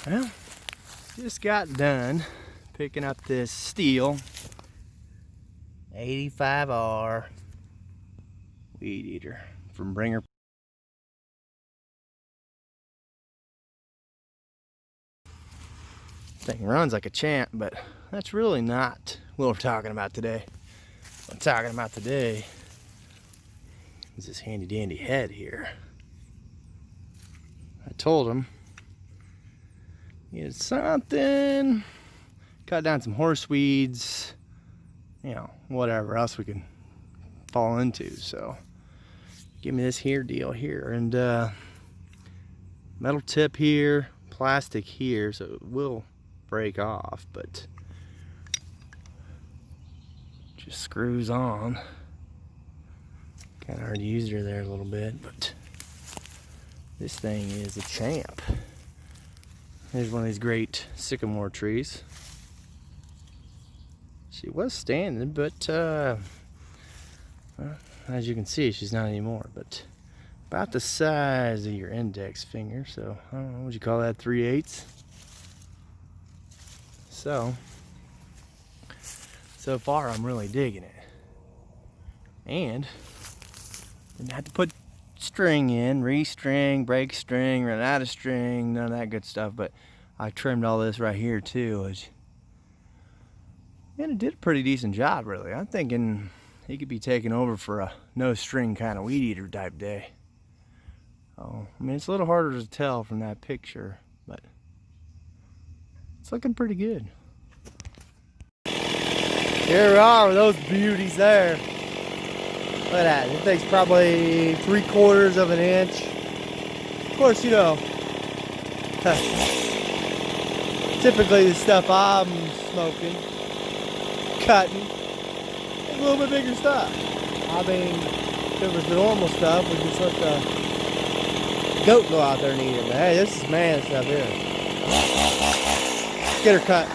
Well, just got done picking up this Stihl 85R Weed Eater from Bringer. Thing runs like a champ, but that's really not what we're talking about today. What I'm talking about today is this handy dandy head here. I told him it's something, cut down some horse weeds, you know, whatever else we can fall into. So give me this here deal here, and metal tip here, plastic here, so it will break off, but just screws on. Kind of hard to use her there a little bit, but this thing is a champ. Here's one of these great sycamore trees. She was standing, but well, as you can see, she's not anymore, but about the size of your index finger. So I don't know, what would you call that, 3/8? So far I'm really digging it. And didn't have to put string in, re-string, break string, run out of string, none of that good stuff, but I trimmed all this right here too, and it did a pretty decent job, really. I'm thinking he could be taken over for a no string kind of weed eater type day. Oh, I mean, it's a little harder to tell from that picture, but it's looking pretty good. Here we are with those beauties there. Look at that. It thing's probably 3/4 of an inch. Of course, you know, typically the stuff I'm smoking, cutting, is a little bit bigger stuff. I mean, if it was the normal stuff, we just let the goat go out there and eat it. But hey, this is man stuff here. Get her cut.